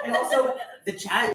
And also the chat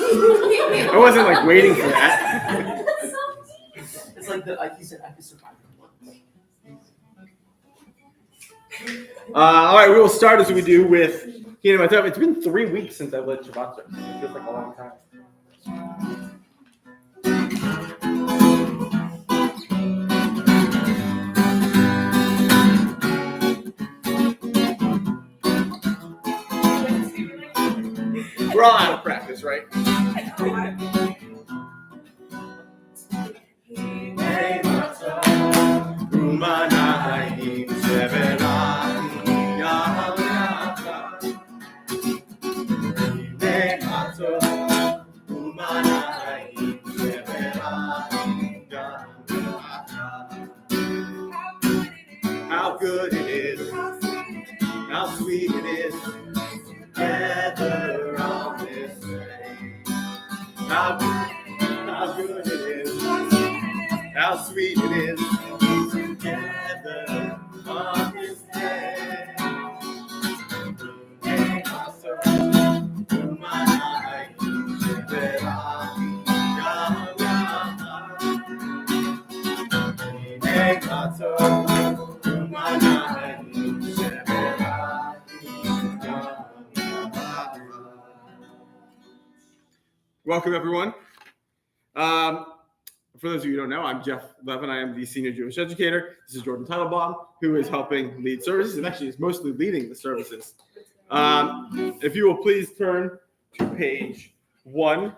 I wasn't like waiting for that. It's like he said, I could survive. All right, we will start as we do with Kingdom of Tov. It's been 3 weeks since I've led Shabbat Services. It feels like a long time. We're all out of practice, right? How good it is, how sweet it is, together on this day. How good it is, how sweet it is, together on this day. Welcome, everyone. For those of you who don't know, I'm Jeff Levin. I am the senior Jewish educator. This is Jordan Teitelbaum, who is helping lead services and actually is mostly leading the services. If you will please turn to page 1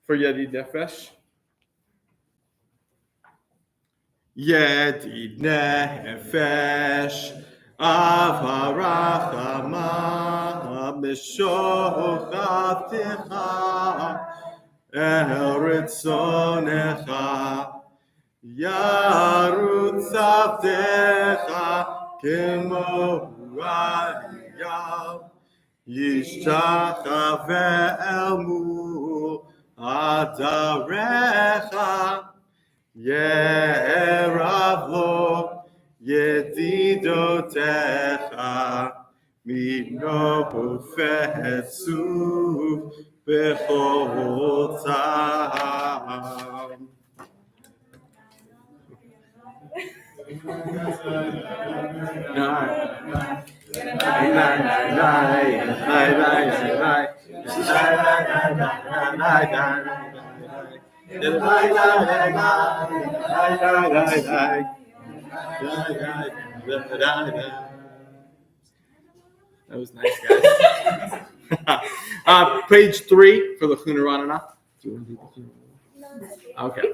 for Yedid Nefesh. Yedid Nefesh Avarachama Mishochavtecha Eretzonecha Yarutz Avtecha Kemo Hayam Yishtachav Elmu Adarecha Yerav lo Yedidotecha Mino Fetzu Bechol Tzam. That was nice, guys. Page 3 for the Chunaranana. Do you want to do the Chunaranana? Okay.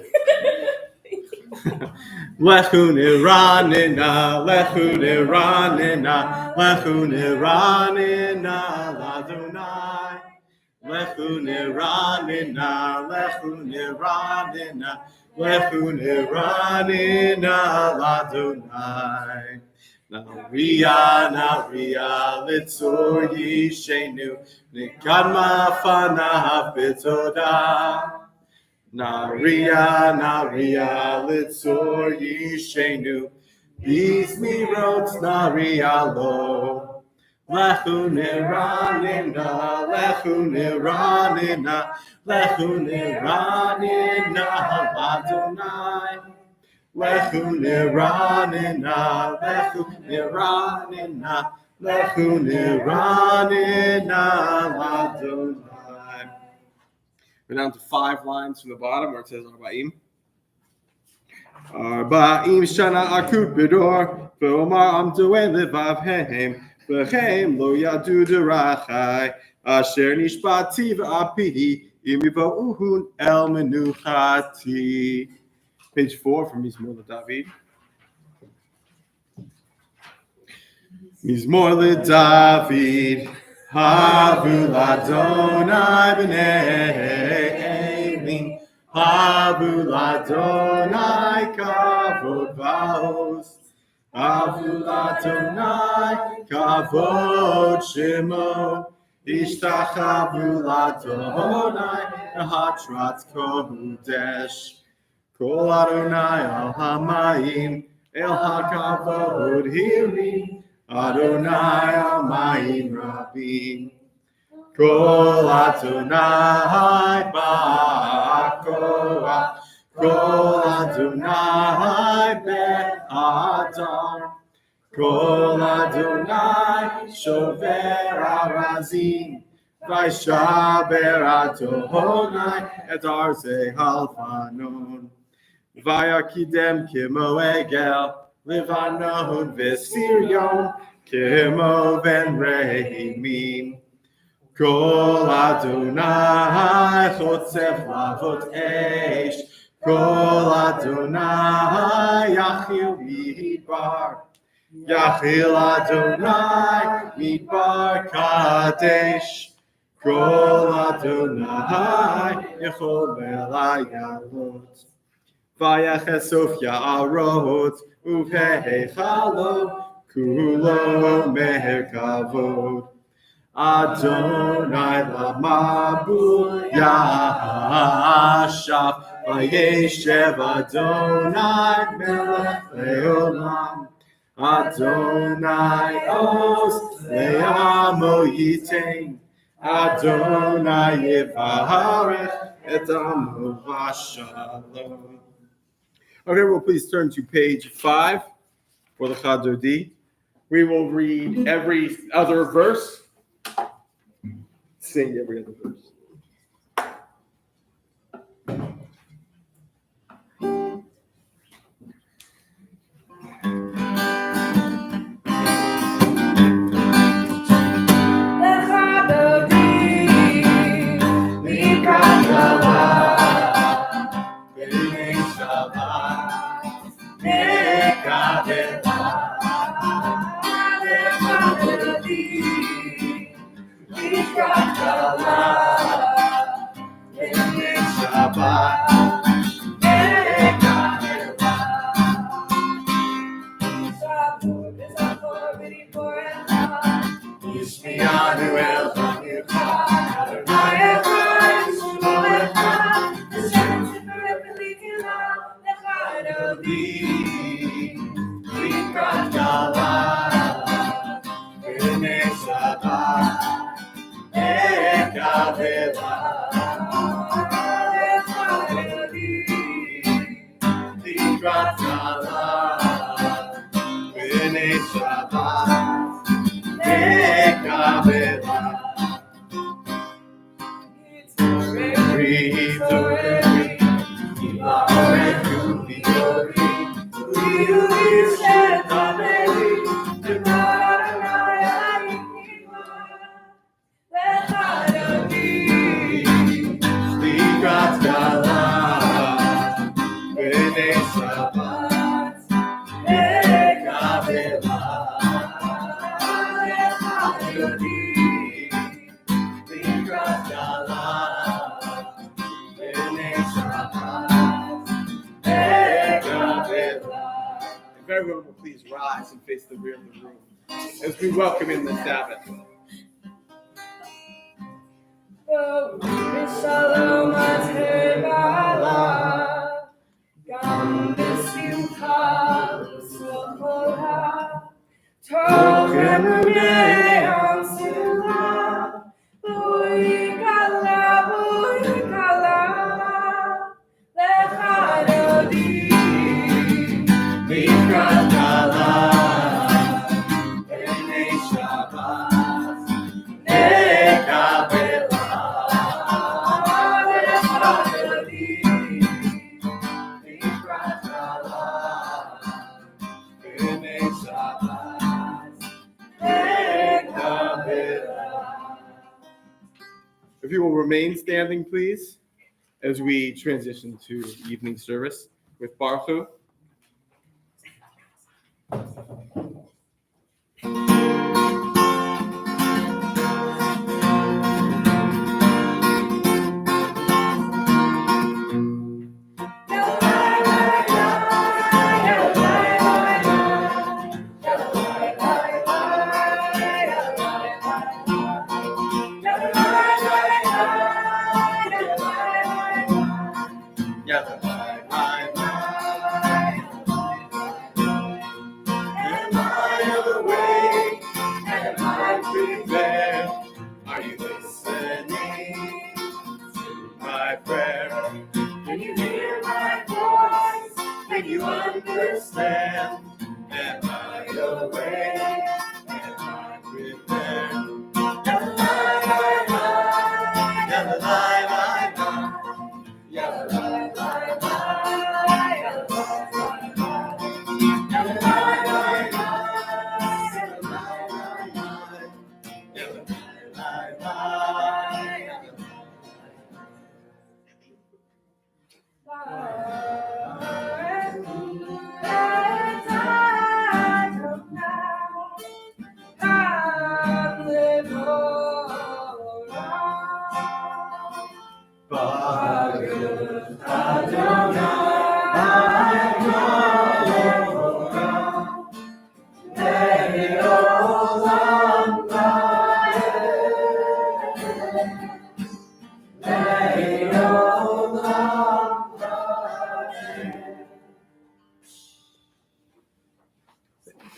Lechuniranina, lechuniranina, lechuniranina, ladonai. Lechuniranina, lechuniranina, lechuniranina, ladonai. Naria, litzor yishenu, nikadma fanav b'todah. Naria, litzor yishenu, bismirot naria lo. Lechuniranina, lechuniranina, lechuniranina, ladonai. Lechuniranina, lechuniranina, lechuniranina, ladonai. We're down to 5 lines from the bottom where it says Arba'im. Arba'im shana akut bidor, ve'omar amdu elevavhem, ve'hem lo yadu derachai, asher nishbati ve'apihi, imiva'uhun el menuchati. Page 4 from Mizmor LeDavid. Mizmor LeDavid, Havu Ladonai b'nei Elim, Havu Ladonai kavod va'os, Havu Ladonai kavod shemo, Ishtachavu Ladonai Hatrat kodesh. Kol Adonai al hamayim, el hakavod hiri, Adonai al mayim rabim. Kol Adonai ba'koach, Kol Adonai be'adar, Kol Adonai shover arazim, Vaishaber Adonai et arzei halfanon, Vayakidem kimo egel, Levanon v'sirion, kimo ben rehimim. Kol Adonai chotzef lavot eish, Kol Adonai yachil midbar, Yachil Adonai midbar kadesh, Kol Adonai yachol belayalot, Vayachesof ya'arot uvehechalot, kulo meher kavod. Adonai lamabu yashaf, vayeshev Adonai melech leolam, Adonai os le'amo yitain, Adonai yivarech et amo v'shalom. Okay, well, please turn to page 5 for the Chadodi. We will read every other verse. Sing every other verse. If everyone will please rise and face the rear of the room as we welcome in the Sabbath. Shalom Atevara, Gam B'Simcha V'Svobodha, Tochem U'Ne'am Simcha, V'Yikala, Lecha Dodi, Mikrat Kala, B'nei Shabbat, Nekabel. If you will remain standing, please, as we transition to evening service with Baruch.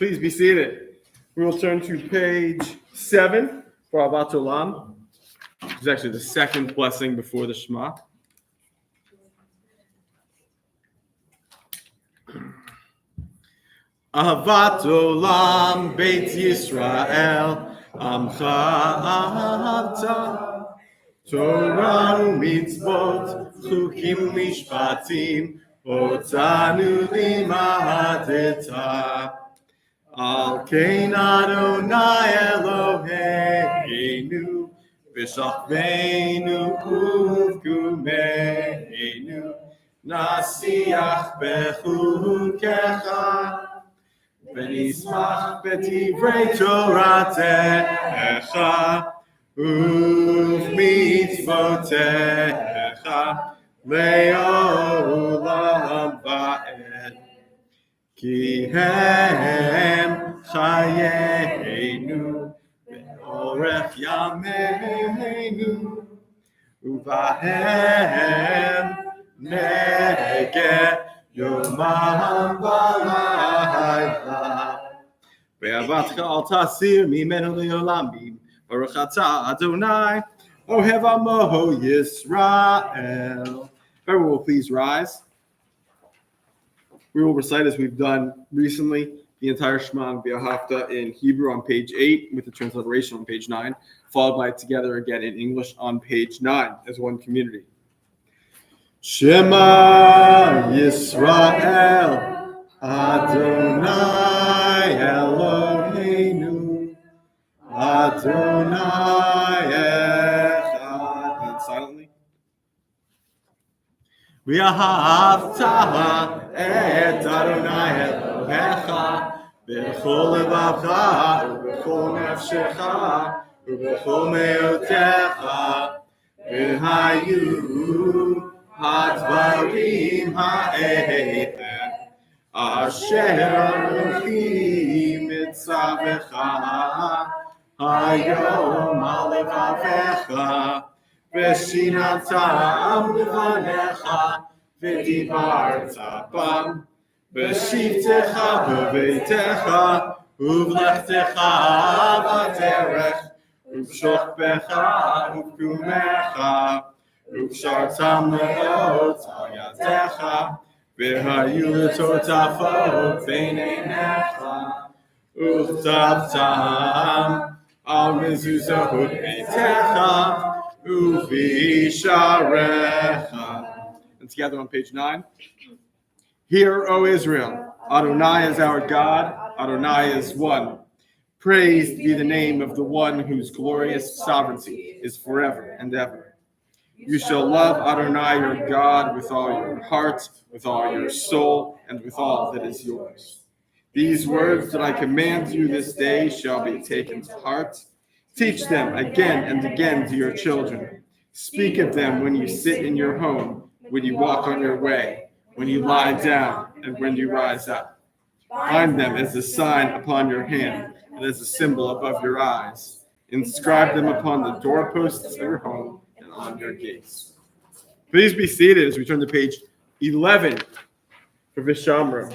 Please be seated. We will turn to page 7 for Avat Olam, which is actually the second blessing before the Shema. Avat Olam Beit Yisrael Amcha Ahavta Torah u'mitzvot Chukim u'mishpatim Otanu limadeta Al kein Adonai Eloheinu V'shachveinu uvkumeinu Nasiach bechukecha V'nismach b'divrei Toratecha U'mitzvotecha Le'olam va'ed Ki hem chayeinu Ve'orech yameinu Uvahem neged Yomam v'layla Ve'avatcha al tasir mimenu le'olamim Baruch atah Adonai Ohev Amoho Yisrael. Everyone will please rise. We will recite as we've done recently the entire Shema and V'ahavta in Hebrew on page 8 with the transliteration on page 9, followed by together again in English on page 9 as one community. Shema Yisrael Adonai Eloheinu Adonai Echad. And silently. V'ahavta et Adonai Elohecha b'chol levacha u'b'chol nefshecha u'b'chol me'otecha v'hayu hadvarim ha'elah asher Anochi mitzavecha hayom al levavecha v'shinatam levanecha v'dibarta bam v'shivtecha b'veitecha uvlechtecha b'derech uv'shokbecha uv'kumecha uv'shartam le'ot al yadecha v'hayu l'totafot b'neinecha uv'tavtam al mezuzahot beitecha uv'isharecha. And together on page 9. Hear, O Israel, Adonai is our God, Adonai is one. Praised be the name of the one whose glorious sovereignty is forever and ever. You shall love Adonai your God with all your heart, with all your soul, and with all that is yours. These words that I command you this day shall be taken to heart. Teach them again and again to your children. Speak of them when you sit in your home, when you walk on your way, when you lie down, and when you rise up. Bind them as a sign upon your hand and as a symbol above your eyes. Inscribe them upon the doorposts of your home and on your gates. Please be seated as we turn to page 11 for Vishamra.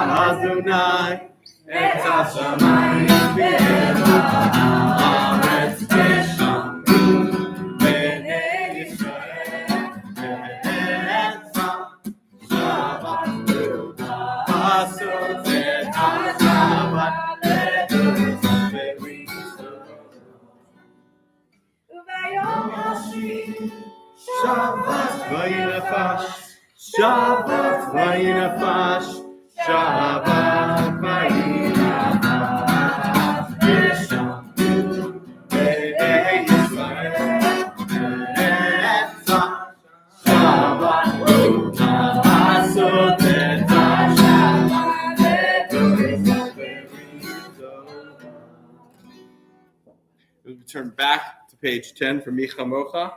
Adonai, את השמיים והארץ ושמעו בני ישראל בארצם שבתו לעשות את השבת וביום השביעי Shabbat vayinafesh, Shabbat vayinafesh, Shabbat vayinafesh. V'shamru b'nei Yisrael be'etzam Shabbat לעשות את השבת We'll turn back to page 10 for Mi Chamocha.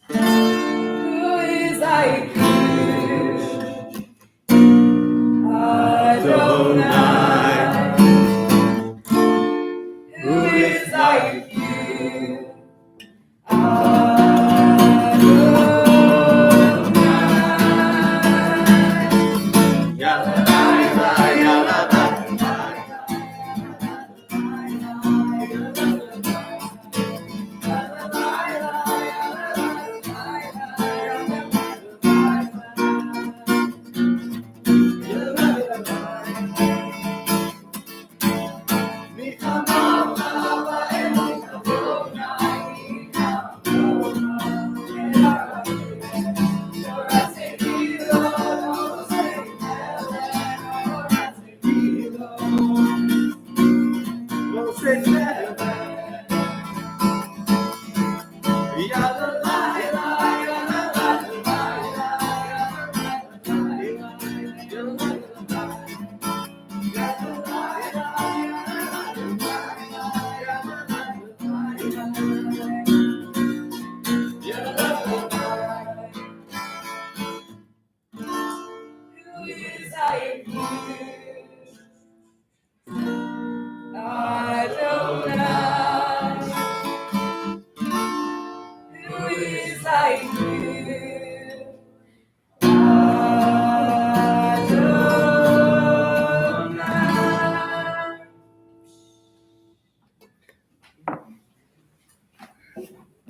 Who is like you? Adonai. Who is like you?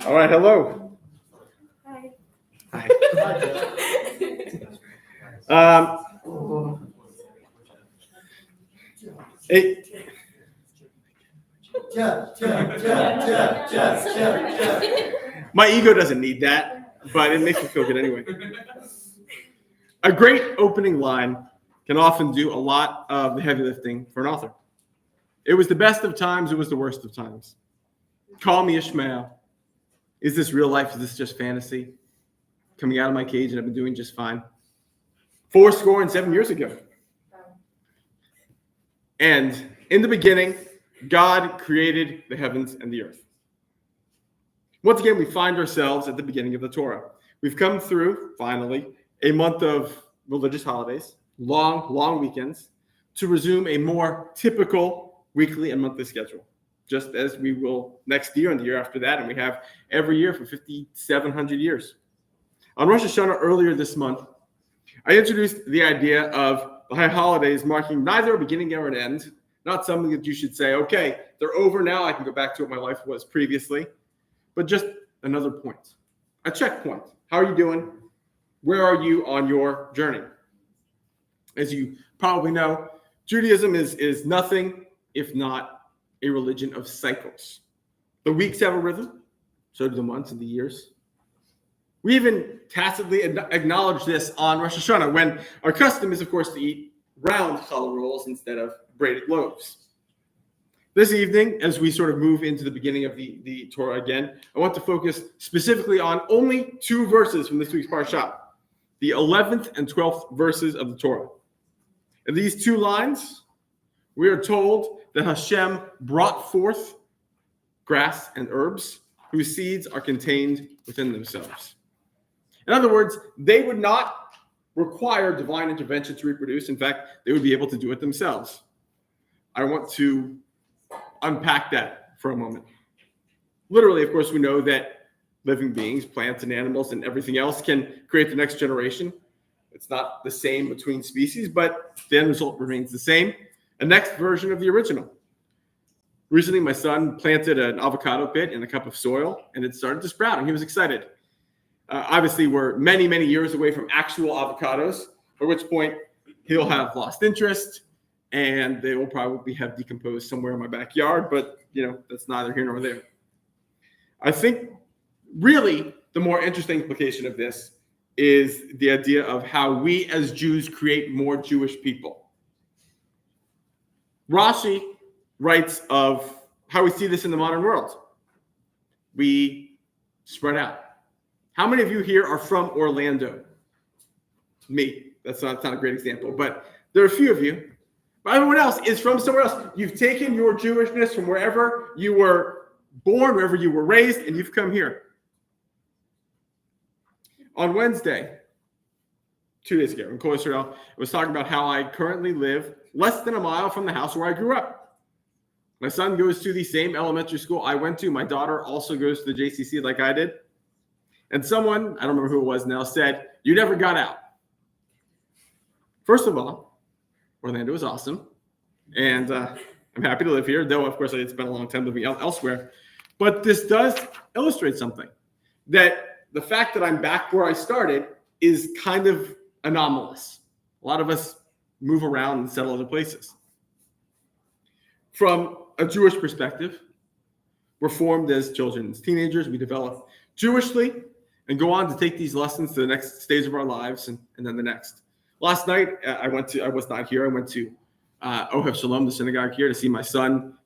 All right, hello. Hi. Hi. Hey, my ego doesn't need that, but it makes me feel good anyway. A great opening line can often do a lot of the heavy lifting for an author. It was the best of times, it was the worst of times. Call me Ishmael. Is this real life? Is this just fantasy? Coming out of my cage and I've been doing just fine. 7 years ago. And in the beginning, God created the heavens and the earth. Once again, we find ourselves at the beginning of the Torah. We've come through, finally, a month of religious holidays, long weekends, to resume a more typical weekly and monthly schedule, just as we will next year and the year after that, and we have every year for 5,700 years. On Rosh Hashanah earlier this month, I introduced the idea of the high holidays marking neither a beginning nor an end, not something that you should say, okay, they're over now, I can go back to what my life was previously, but just another point, a checkpoint. How are you doing? Where are you on your journey? As you probably know, Judaism is nothing if not a religion of cycles. The weeks have a rhythm, so do the months and the years. We even tacitly acknowledge this on Rosh Hashanah, when our custom is, of course, to eat round challah rolls instead of braided loaves. This evening, as we sort of move into the beginning of the Torah again, I want to focus specifically on only 2 verses from this week's Parsha, the 11th and 12th verses of the Torah. In these 2 lines, we are told that Hashem brought forth grass and herbs whose seeds are contained within themselves. In other words, they would not require divine intervention to reproduce. In fact, they would be able to do it themselves. I want to unpack that for a moment. Literally, of course, we know that living beings, plants and animals and everything else can create the next generation. It's not the same between species, but the end result remains the same. A next version of the original. Recently, my son planted an avocado pit in a cup of soil, and it started to sprout, and he was excited. Obviously, we're many, many years away from actual avocados, at which point he'll have lost interest, and they will probably have decomposed somewhere in my backyard, but, that's neither here nor there. I think really the more interesting implication of this is the idea of how we as Jews create more Jewish people. Rashi writes of how we see this in the modern world. We spread out. How many of you here are from Orlando? Me. That's not a great example, but there are a few of you. But everyone else is from somewhere else. You've taken your Jewishness from wherever you were born, wherever you were raised, and you've come here. On Wednesday, 2 days ago, in Kol Yisrael, I was talking about how I currently live less than a mile from the house where I grew up. My son goes to the same elementary school I went to. My daughter also goes to the JCC like I did. And someone, I don't remember who it was now, said, "You never got out." First of all, Orlando is awesome. And I'm happy to live here, though, of course, I did spend a long time living elsewhere. But this does illustrate something, that the fact that I'm back where I started is kind of anomalous. A lot of us move around and settle other places. From a Jewish perspective, we're formed as children, as teenagers. We develop Jewishly and go on to take these lessons to the next stage of our lives and then the next. Last night, I was not here. I went to Ohev Shalom, the synagogue here, to see my son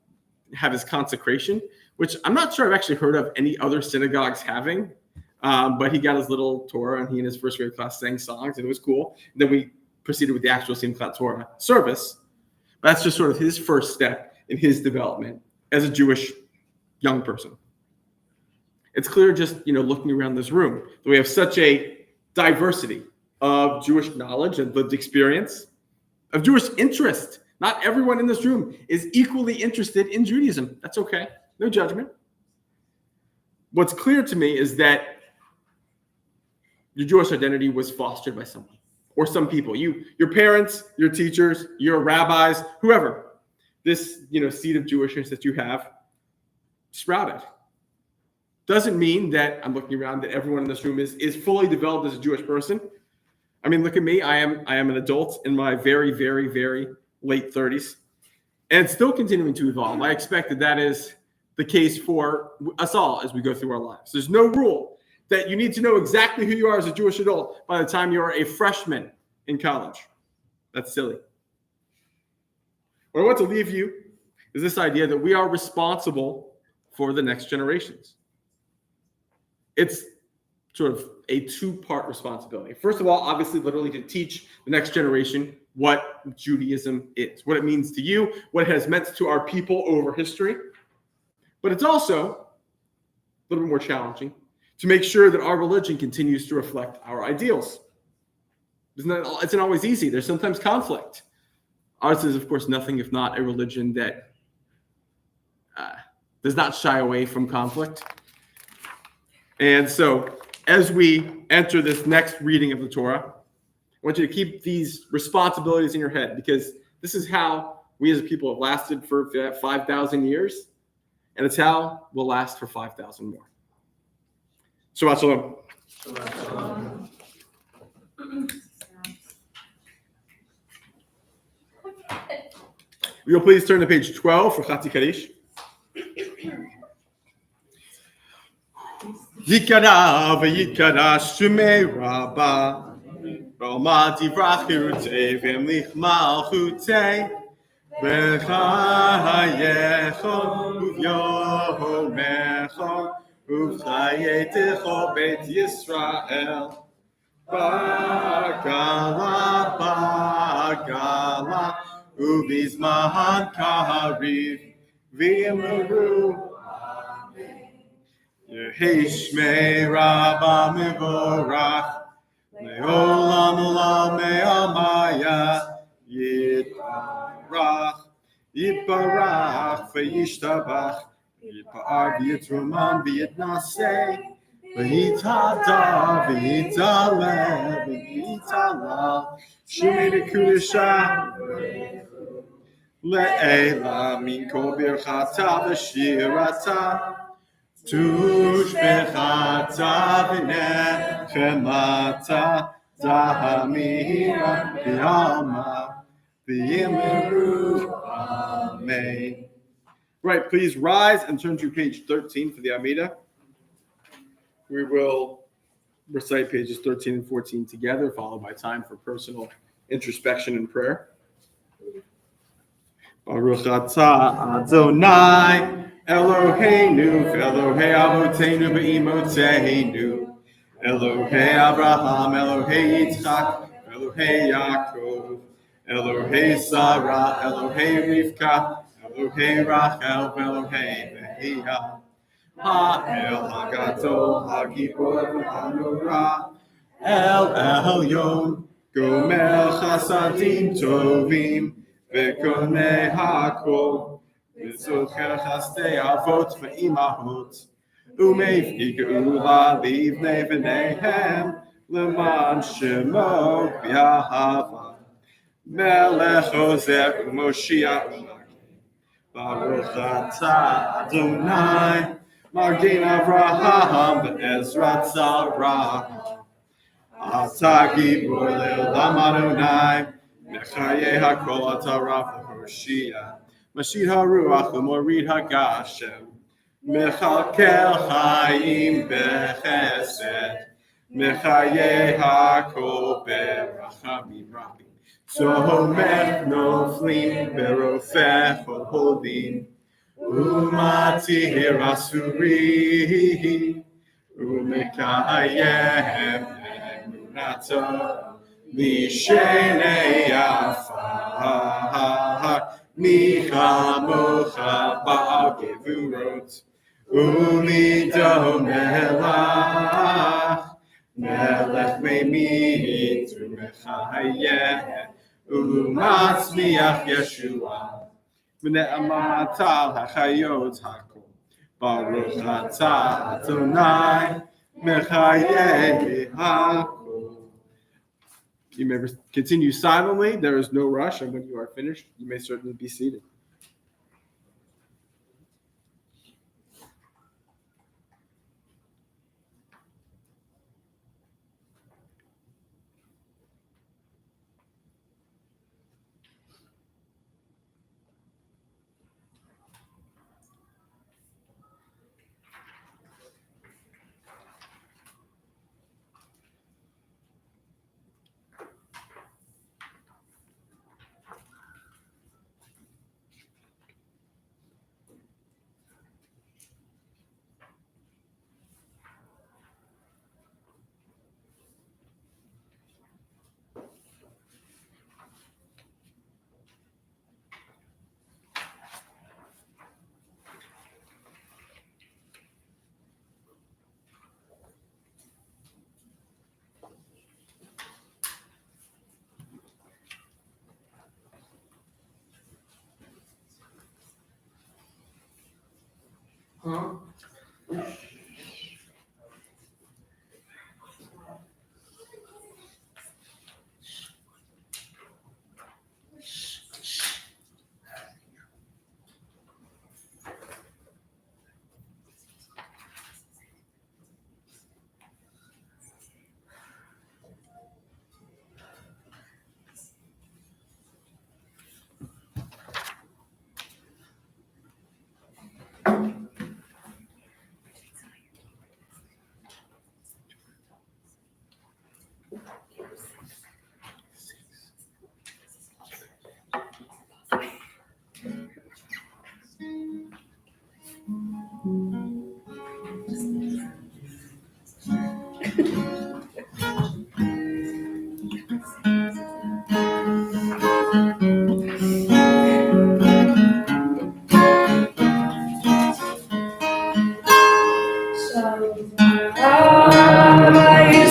have his consecration, which I'm not sure I've actually heard of any other synagogues having. But he got his little Torah, and he and his first grade class sang songs, and it was cool. And then we proceeded with the actual Simchat Torah service. But that's just sort of his first step in his development as a Jewish young person. It's clear just, looking around this room, that we have such a diversity of Jewish knowledge and lived experience, of Jewish interest. Not everyone in this room is equally interested in Judaism. That's okay. No judgment. What's clear to me is that your Jewish identity was fostered by someone or some people. Your parents, your teachers, your rabbis, whoever. This, seed of Jewishness that you have sprouted. Doesn't mean that I'm looking around that everyone in this room is fully developed as a Jewish person. I mean, look at me. I am an adult in my very, very, very late 30s, and still continuing to evolve. I expect that is the case for us all as we go through our lives. There's no rule that you need to know exactly who you are as a Jewish adult by the time you are a freshman in college. That's silly. What I want to leave you is this idea that we are responsible for the next generations. It's sort of a two-part responsibility. First of all, obviously, literally to teach the next generation what Judaism is, what it means to you, what it has meant to our people over history. But it's also a little bit more challenging to make sure that our religion continues to reflect our ideals. It's not always easy. There's sometimes conflict. Ours is, of course, nothing if not a religion that does not shy away from conflict. And so as we enter this next reading of the Torah, I want you to keep these responsibilities in your head, because this is how we as a people have lasted for 5,000 years, and it's how we'll last for 5,000 more. Shabbat Shalom. Shabbat Shalom. If you'll please turn to page 12 for Chatzi Kaddish. Yikara v'yikara shumei rabba Roma divrach hirutei v'emlich malchutei V'chayechon uv'yomechon uv'chayetecho beit Yisrael Bagala uv'izman kariv v'yemuru Yehi Shmei Rabba Mevorach Me'olam Olam Me'amaya Yitbarach V'yishtabach V'yitpa'ar, v'yitroman, v'yitnaseh, v'yitada, v'yitaleh, v'yitalal, Shemei v'kudesha, le'ela min kol birchata v'shirata, tushbechata v'nechemata, Zahamira v'yama v'yimeru. Amen. Right, please rise and turn to page 13 for the Amida. We will recite pages 13 and 14 together, followed by time for personal introspection and prayer. Baruch atah Adonai Eloheinu v'Elohei Avotenu v'Imoteinu Elohei Abraham, Elohei Yitzchak, Elohei Yaakov, Elohei Sarah, Elohei Rivka, Elohei Rachel, Elohei Behiyah. Ha'el Hagadol, Hagibor V'Hanora, El Elyon, Gomer Chasadim Tovim, V'Konei Hakol, V'Zocher Chasdei Avot V'Imahot, Umeivki Geula Livnei V'neihem, L'man Shemo V'Yahava, Melech Ozer U'Moshiach, Baruch atah Adonai, Magin Avraham Be'ezrat Sarah. Atah Gibor Le'olam Adonai, Mechaye HaKol Atah Rav Hoshia, Mashid HaRuach L'Morid HaGashem, Mechalkel Chaim Bechesed, Mechaye HaKol Berachamim Rabim. Somech noflim berofech holdin, umatir asuri, umekayem emunato, lishenei afar, michamocha ba'al gevurot, umido melach, melech meimit umechayem, Umatzmiach Yeshua, V'ne'amatal hachayot hakol, Baruch atah Adonai, Mechaye hakol. You may continue silently. There is no rush, and when you are finished, you may certainly be seated.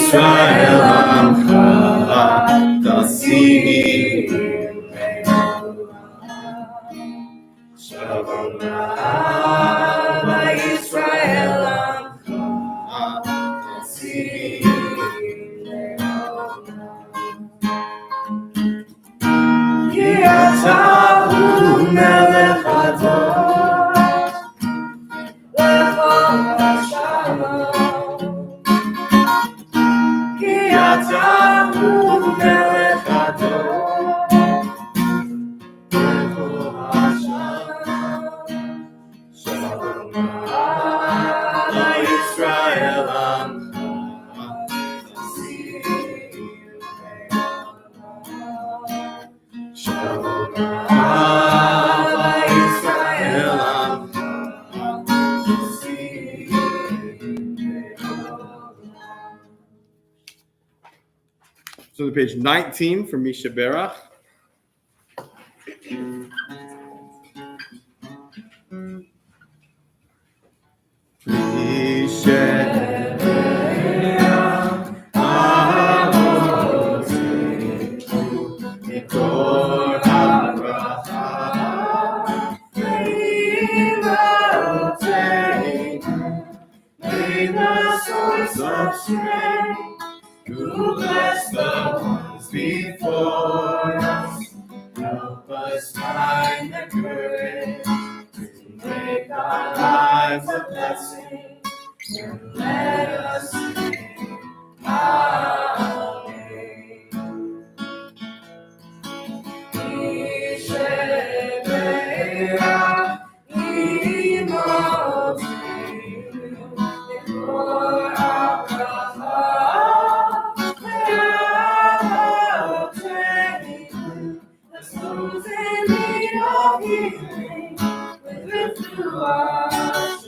Israel Amcha Tasih Shalom אתה הוא מלך הדור, וכל השלום, שלום לישראל עמך, שלום לישראל עמך. So to page 19 from Misha Berach. Who bless the ones before us, help us find the courage to make our lives a blessing, and let us sing Amen. Yishebera imotenu, for those in need of healing, with us,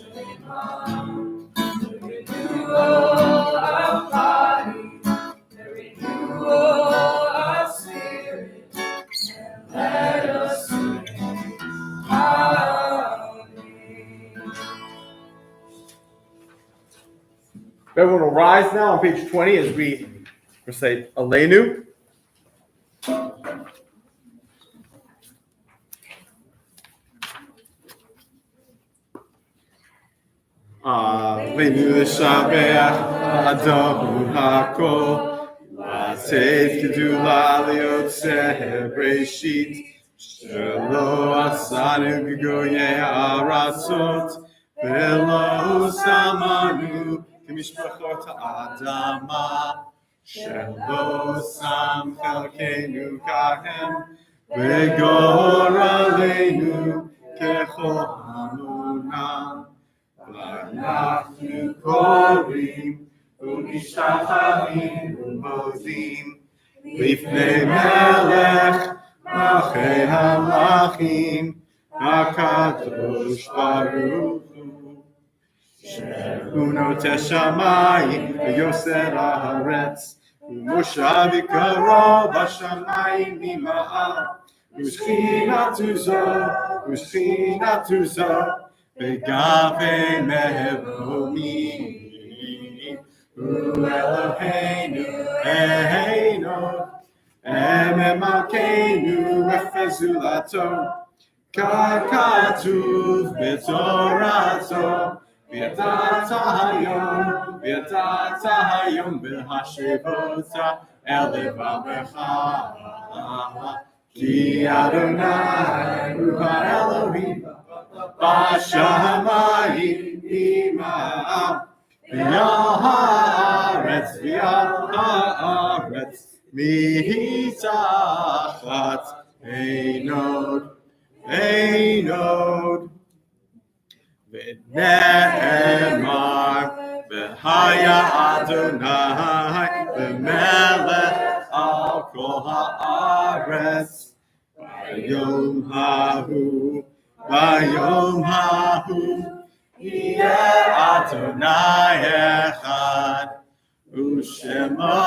the renewal of body, the renewal of spirit, and let us sing Amen. Everyone will rise now on page 20 as we recite Aleinu. Aleinu l'shabeach Adamu hakol, Lateit gedula liyotzeh Bereshit, shelo asanu gegoyei ha'aratzot, velo samanu k'mishpachot ha'adama, shelo sam chelkeinu kahem, v'gor aleinu kechol hamunah. ואנחנו קוראים ומשתחווים ומודים לפני מלך מלכי המלכים הקדוש ברוך הוא, שהוא נוטה שמיים ויוסר הארץ, ומושב יקרו בשמיים ממעל, ושכינתו זו Begave meromi, Eloheinu, Eino, Ememalkeinu, Efezulato, Katuv betorato, V'yadata hayom, B'hashivota, Elevamecha, Ki Adonai, Hu Elohim, Bashamayim imam, v'ya'aretz, mitachat einod, v'ne'emar, v'haya Adonai, v'melech al kol ha'aretz, v'yom hahu, Vayom hahu yeh Adonai echad, u'shemo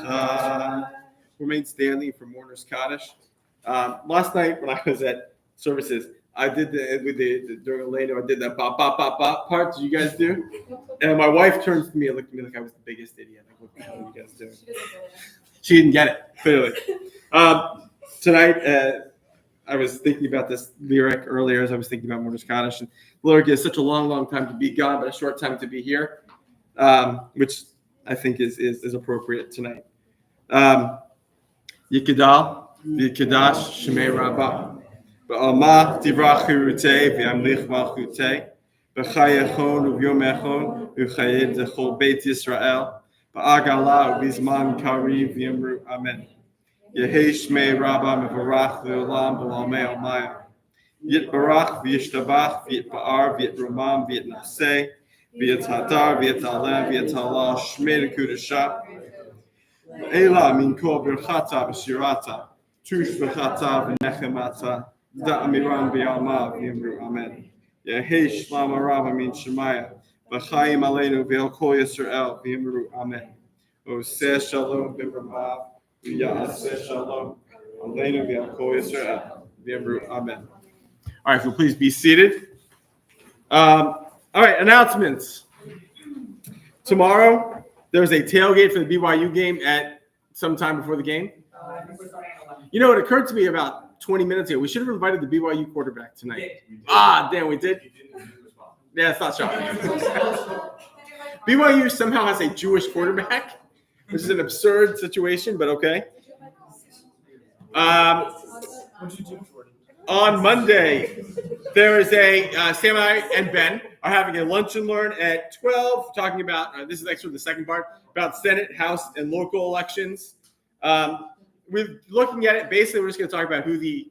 echad. Remain standing for Mourner's Kaddish. Last night when I was at services, I did during Aleinu, I did that bop bop bop bop part. Did you guys do? And my wife turns to me and looked at me like I was the biggest idiot. Like, what the hell are you guys doing? She didn't get it, clearly. Tonight, I was thinking about this lyric earlier as I was thinking about Mourner's Kaddish. And the lyric is such a long, long time to be gone, but a short time to be here, which I think is appropriate tonight. Yikidal, Yikadash, Shemei Rabbah. Ba'alma Divrach Chirutei, V'yamlich Malchutei. B'chayechon u'yom echon u'chayed zechol Beit Yisrael ba'agala u'bizman kariv v'yimru amen. Yehi shmei Rabba mevarach le'olam b'lamei almayim. Yitbarach v'yishtabach v'yitba'ar v'yitromam v'yitnaseh v'yitzhadar v'yitalem v'yitalal shmei l'kudashah Ela min kol birchata v'shirata tush v'chata v'nechemata da'amiran v'yalma v'yimru amen. Yehi shlam arava min shemaya v'chayim aleinu v'el kol Yisrael v'yimru amen. Oseh shalom b'ramav v'ya'aseh shalom aleinu v'el kol Yisrael v'yimru amen. All right, if you'll please be seated. All right, announcements. Tomorrow, there's a tailgate for the BYU game at some time before the game. You know, it occurred to me about 20 minutes ago. We should have invited the BYU quarterback tonight. Damn, we did? Yeah, it's not shocking. BYU somehow has a Jewish quarterback, which is an absurd situation, but okay. On Monday, there is Sam and Ben are having a lunch and learn at 12, talking about, this is actually the second part, about Senate, House, and local elections. We're looking at it, basically, we're just going to talk about who the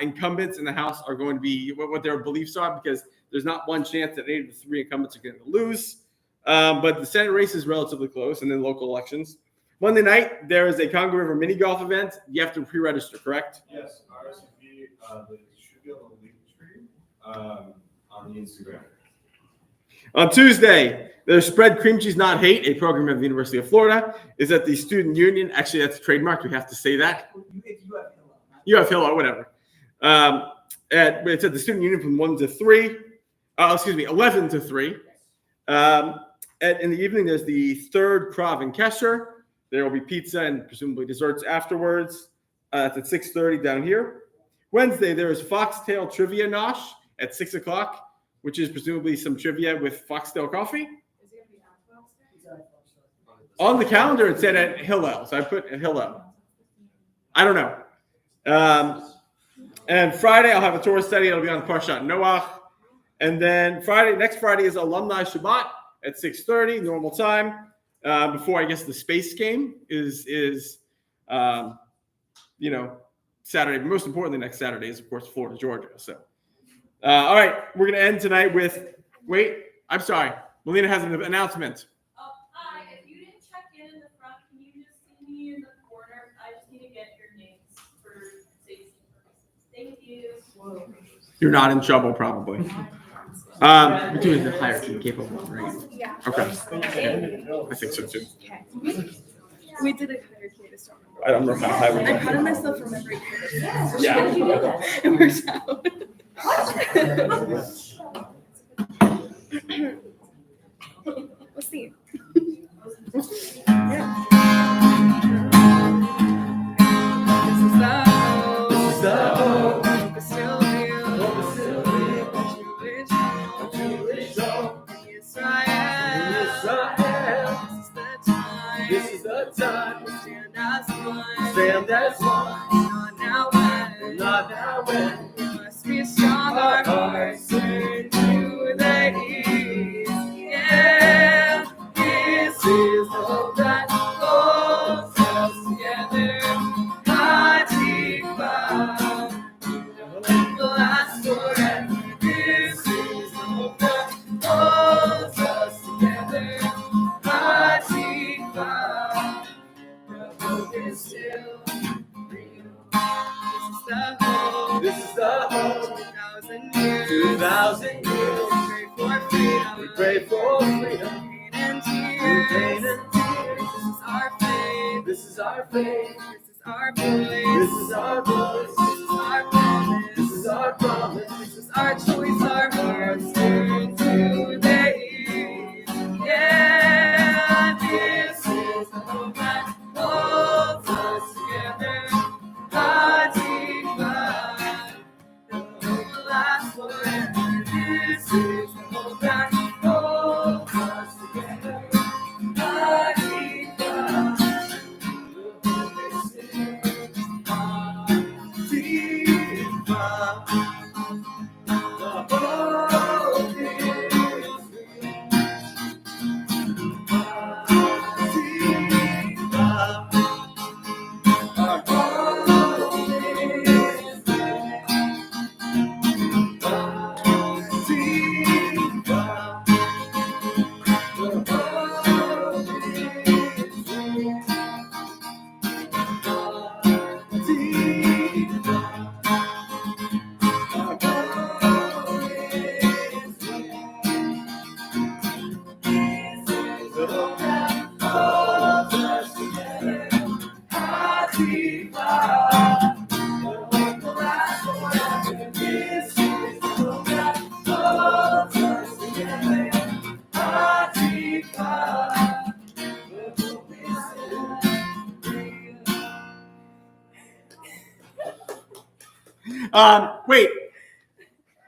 incumbents in the House are going to be, what their beliefs are, because there's not one chance that any of the three incumbents are going to lose. But the Senate race is relatively close, and then local elections. Monday night, there is a Congo River mini golf event. You have to pre-register, correct? Yes, RSVP. They should be on the link tree on the Instagram. On Tuesday, there's Spread Cream Cheese Not Hate, a program at the University of Florida, is at the Student Union. Actually, that's trademarked. We have to say that. You have Hillel, whatever. It's at the Student Union from 11 to 3. In the evening, there's the third Krav and Kesher. There will be pizza and presumably desserts afterwards. It's at 6:30 down here. Wednesday, there is Foxtail Trivia Nosh at 6 o'clock, which is presumably some trivia with Foxtail coffee. Is it going to be at Foxtail? On the calendar, it said at Hillel, so I put at Hillel. I don't know. And Friday, I'll have a Torah study. It'll be on Parshat Noach. And then next Friday is Alumni Shabbat at 6:30, normal time. Before, I guess, the space game is Saturday. But most importantly, next Saturday is, of course, Florida, Georgia. So, all right, we're going to end tonight with, I'm sorry. Melina has an announcement. Hi, if you didn't check in the front, can you just see me in the corner? I just need to get your names for safety purposes. Thank you. You're not in trouble, probably. We're doing the hierarchy capable, right? Yeah. Okay. I think so, too. Okay. We did a hierarchy to start. I don't know how high we I proud myself remembering. Yeah. It works out. We'll see. Yeah. This is the hope. Hope is still real. Jewish hope. Israel. This is the time. Stand as one. Not now when. We must be strong. Our hearts turn to the east. Yeah, this is the hope that holds us together. Hatikva, it will last forever. This is the hope that holds us together. Hatikva, the hope is still real. This is the hope. 2,000 years. We pray for freedom. Pain and tears. This is our faith. This is our voice. This is our voice. This is our promise. This is our choice. Our hearts turn to the east. Yeah, this is the hope that holds us together. Hatikva, the hope will last forever. This is the hope that holds us together. Hatikva, the hope is still Hatikva, the hope Wait.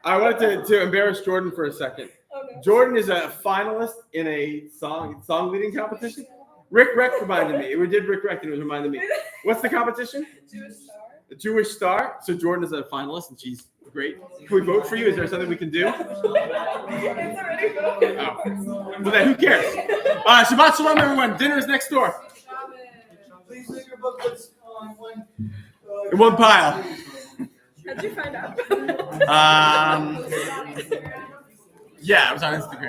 I wanted to embarrass Jordan for a second. Oh, no. Jordan is a finalist in a song leading competition. Rick Rec reminded me. We did Rick Rec and it was reminded me. What's the competition? Jewish star. The Jewish Star. So Jordan is a finalist and she's great. Can we vote for you? Is there something we can do? It's already voted. Oh. Well, then who cares? Shabbat Shalom, everyone. Dinner is next door. Please leave your booklets on one. In one pile. How'd you find out? Yeah, I was on Instagram.